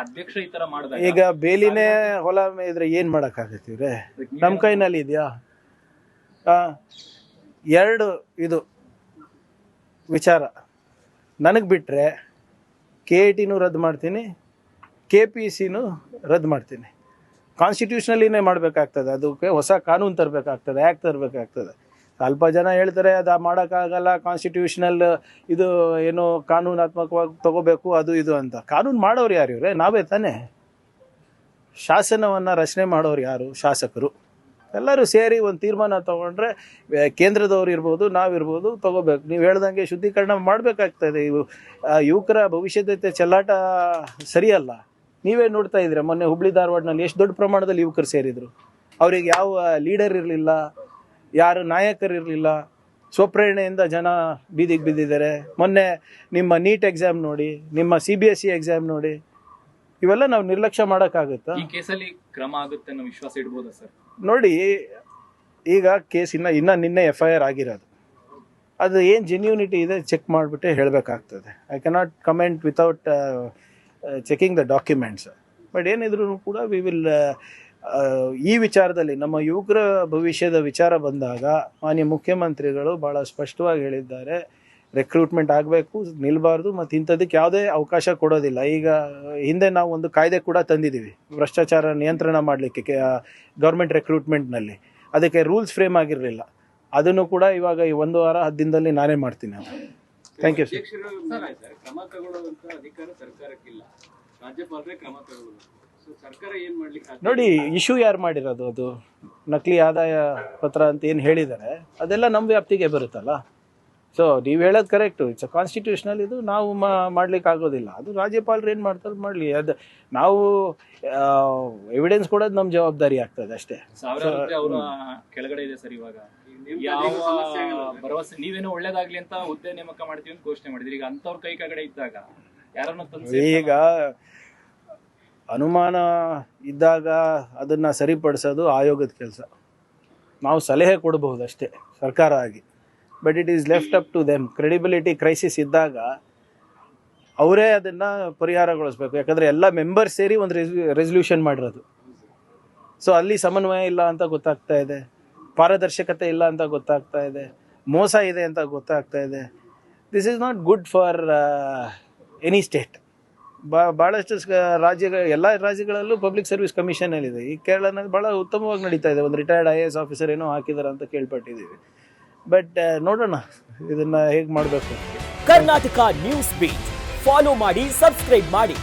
ಅಧ್ಯಕ್ಷ ಈ ತರ ಮಾಡಿದಾಗ ಈಗ ಬೇಲಿನೇ ಹೊಲ ಇದ್ರೆ ಏನ್ ಮಾಡಕ್ಕಾಗತ್ತೆ ಇವ್ರೆ? ನಮ್ಮ ಕೈನಲ್ಲಿ ಇದೆಯಾ? ಎರಡು ಇದು ವಿಚಾರ ನನಗೆ ಬಿಟ್ಟರೆ KATನೂ ರದ್ದು ಮಾಡ್ತೀನಿ, KPCನೂ ರದ್ದು ಮಾಡ್ತೀನಿ. ಕಾನ್ಸ್ಟಿಟ್ಯೂಷನಲ್ಲಿನೇ ಮಾಡಬೇಕಾಗ್ತದೆ, ಅದಕ್ಕೆ ಹೊಸ ಕಾನೂನು ತರಬೇಕಾಗ್ತದೆ, ಆ್ಯಕ್ಟ್ ತರಬೇಕಾಗ್ತದೆ. ಸ್ವಲ್ಪ ಜನ ಹೇಳ್ತಾರೆ ಅದು ಮಾಡೋಕ್ಕಾಗಲ್ಲ, ಕಾನ್ಸ್ಟಿಟ್ಯೂಷನಲ್ ಇದು ಏನು ಕಾನೂನಾತ್ಮಕವಾಗಿ ತಗೋಬೇಕು ಅದು ಇದು ಅಂತ. ಕಾನೂನು ಮಾಡೋರು ಯಾರು ಇವ್ರೆ? ನಾವೇ ತಾನೇ. ಶಾಸನವನ್ನು ರಚನೆ ಮಾಡೋರು ಯಾರು? ಶಾಸಕರು. ಎಲ್ಲರೂ ಸೇರಿ ಒಂದು ತೀರ್ಮಾನ ತೊಗೊಂಡ್ರೆ ಕೇಂದ್ರದವ್ರು ಇರ್ಬೋದು, ನಾವಿರ್ಬೋದು, ತೊಗೋಬೇಕು. ನೀವು ಹೇಳ್ದಂಗೆ ಶುದ್ಧೀಕರಣ ಮಾಡಬೇಕಾಗ್ತದೆ. ಯುವಕರ ಭವಿಷ್ಯದ ಚೆಲ್ಲಾಟ ಸರಿಯಲ್ಲ. ನೀವೇ ನೋಡ್ತಾ ಇದ್ದೀರಾ, ಮೊನ್ನೆ ಹುಬ್ಳಿ ಧಾರವಾಡನಲ್ಲಿ ಎಷ್ಟು ದೊಡ್ಡ ಪ್ರಮಾಣದಲ್ಲಿ ಯುವಕರು ಸೇರಿದರು. ಅವರಿಗೆ ಯಾವ ಲೀಡರ್ ಇರಲಿಲ್ಲ, ಯಾರು ನಾಯಕರಿರಲಿಲ್ಲ. ಸ್ವಪ್ರೇರಣೆಯಿಂದ ಜನ ಬೀದಿಗೆ ಬಿದ್ದಿದ್ದಾರೆ. ಮೊನ್ನೆ ನಿಮ್ಮ ನೀಟ್ ಎಕ್ಸಾಮ್ ನೋಡಿ, ನಿಮ್ಮ CBSE ಎಕ್ಸಾಮ್ ನೋಡಿ, ಇವೆಲ್ಲ ನಾವು ನಿರ್ಲಕ್ಷ್ಯ ಮಾಡೋಕ್ಕಾಗುತ್ತಾ? ಈ ಕೇಸಲ್ಲಿ ಕ್ರಮ ಆಗುತ್ತೆ ಅನ್ನೋ ವಿಶ್ವಾಸ ಇಡ್ಬೋದಾ ಸರ್? ನೋಡಿ, ಈಗ ಕೇಸ್ ಇನ್ನ ನಿನ್ನೆ FIR ಆಗಿರೋದು. ಅದು ಏನು ಜೆನ್ಯೂನಿಟಿ ಇದೆ ಚೆಕ್ ಮಾಡಿಬಿಟ್ಟೆ ಹೇಳಬೇಕಾಗ್ತದೆ. I cannot comment without checking the documents. But ಏನಿದ್ರು ಕೂಡ ವಿ ವಿಲ್ ಈ ವಿಚಾರದಲ್ಲಿ ನಮ್ಮ ಯುವಕರ ಭವಿಷ್ಯದ ವಿಚಾರ ಬಂದಾಗ ಮಾನ್ಯ ಮುಖ್ಯಮಂತ್ರಿಗಳು ಭಾಳ ಸ್ಪಷ್ಟವಾಗಿ ಹೇಳಿದ್ದಾರೆ, ರೆಕ್ರೂಟ್ಮೆಂಟ್ ಆಗಬೇಕು, ನಿಲ್ಲಬಾರ್ದು, ಮತ್ತು ಇಂಥದಕ್ಕೆ ಯಾವುದೇ ಅವಕಾಶ ಕೊಡೋದಿಲ್ಲ. ಈಗ ಹಿಂದೆ ನಾವು ಒಂದು ಕಾಯ್ದೆ ಕೂಡ ತಂದಿದ್ದೀವಿ ಭ್ರಷ್ಟಾಚಾರ ನಿಯಂತ್ರಣ ಮಾಡಲಿಕ್ಕೆ ಗೌರ್ಮೆಂಟ್ ರೆಕ್ರೂಟ್ಮೆಂಟ್ನಲ್ಲಿ. ಅದಕ್ಕೆ ರೂಲ್ಸ್ ಫ್ರೇಮ್ ಆಗಿರಲಿಲ್ಲ. ಅದನ್ನು ಕೂಡ ಇವಾಗ ಈ 1 ವಾರ 10 ದಿನದಲ್ಲಿ ನಾನೇ ಮಾಡ್ತೀನಿ. Thank you sir. ಕ್ರಮ ತಗೊಳ್ಳುವಂತ ಅಧಿಕಾರ ಸರ್ಕಾರಕ್ಕಿಲ್ಲ, ರಾಜ್ಯಪಾಲರೇ ಕ್ರಮ ತಗೊಳ್ಳೋದು. ಸರ್ಕಾರ ಏನ್ ಮಾಡ್ಲಿಕ್ಕೆ ನೋಡಿ, ಇಶ್ಯೂ ಯಾರು ಮಾಡಿರೋದು? ಅದು ನಕಲಿ ಆದಾಯ ಪತ್ರ ಅಂತ ಏನು ಹೇಳಿದ್ದಾರೆ, ಅದೆಲ್ಲ ನಮ್ಮ ವ್ಯಾಪ್ತಿಗೆ ಬರುತ್ತಲ್ಲ. ಸೊ ನೀವು ಹೇಳೋದು ಕರೆಕ್ಟು, ಇಟ್ಸ್ ಅ ಕಾನ್ಸ್ಟಿಟ್ಯೂಷನಲ್. ಇದು ನಾವು ಮಾಡ್ಲಿಕ್ಕೆ ಆಗೋದಿಲ್ಲ. ಅದು ರಾಜ್ಯಪಾಲರು ಏನು ಮಾಡ್ತಾರೆ ಮಾಡಲಿ. ಅದು ನಾವು ಎವಿಡೆನ್ಸ್ ಕೊಡೋದು ನಮ್ಮ ಜವಾಬ್ದಾರಿ ಆಗ್ತದೆ ಅಷ್ಟೇ. ಅವರ ಕೆಳಗಡೆ ಇದೆ ಸರ್. ಇವಾಗ ಯಾವ ಭರವಸೆ, ನೀವೇನೋ ಒಳ್ಳೇದಾಗ್ಲಿ ಅಂತ ಹುದ್ದೆ ನೇಮಕ ಮಾಡ್ತೀವಿ ಅಂತ ಘೋಷಣೆ ಮಾಡಿದ್ರಿ. ಈಗ ಅಂತವ್ರ ಕೈ ಕೆಳಗಡೆ ಇದ್ದಾಗ ಯಾರನ್ನ ತಂದು ಈಗ ಅನುಮಾನ ಇದ್ದಾಗ ಅದನ್ನು ಸರಿಪಡಿಸೋದು ಆಯೋಗದ ಕೆಲಸ. ನಾವು ಸಲಹೆ ಕೊಡಬಹುದು ಅಷ್ಟೇ ಸರ್ಕಾರ ಆಗಿ. But it is left up to them. Credibility crisis ಇದ್ದಾಗ ಅವರೇ ಅದನ್ನು ಪರಿಹಾರಗೊಳಿಸ್ಬೇಕು. ಯಾಕಂದರೆ ಎಲ್ಲ ಮೆಂಬರ್ಸ್ ಸೇರಿ ಒಂದು ರೆಸಲ್ಯೂಷನ್ ಮಾಡಿರೋದು. ಸೊ ಅಲ್ಲಿ ಸಮನ್ವಯ ಇಲ್ಲ ಅಂತ ಗೊತ್ತಾಗ್ತಾ ಇದೆ, ಪಾರದರ್ಶಕತೆ ಇಲ್ಲ ಅಂತ ಗೊತ್ತಾಗ್ತಾ ಇದೆ, ಮೋಸ ಇದೆ ಅಂತ ಗೊತ್ತಾಗ್ತಾ ಇದೆ. This is not good for any state. ಭಾಳಷ್ಟು ಎಲ್ಲ ರಾಜ್ಯಗಳಲ್ಲೂ ಪಬ್ಲಿಕ್ ಸರ್ವಿಸ್ ಕಮಿಷನಲ್ಲಿದೆ. ಈ ಕೇರಳನಲ್ಲಿ ಭಾಳ ಉತ್ತಮವಾಗಿ ನಡೀತಾ ಇದೆ. ಒಂದು ರಿಟೈರ್ಡ್ IAS ಆಫೀಸರ್ ಏನೋ ಹಾಕಿದ್ದಾರೆ ಅಂತ ಕೇಳ್ಪಟ್ಟಿದ್ದೀವಿ. ಬಟ್ ನೋಡೋಣ ಇದನ್ನು ಹೇಗೆ ಮಾಡಬೇಕು. ಕರ್ನಾಟಕ ನ್ಯೂಸ್ ಬೀಟ್ ಫಾಲೋ ಮಾಡಿ, ಸಬ್ಸ್ಕ್ರೈಬ್ ಮಾಡಿ.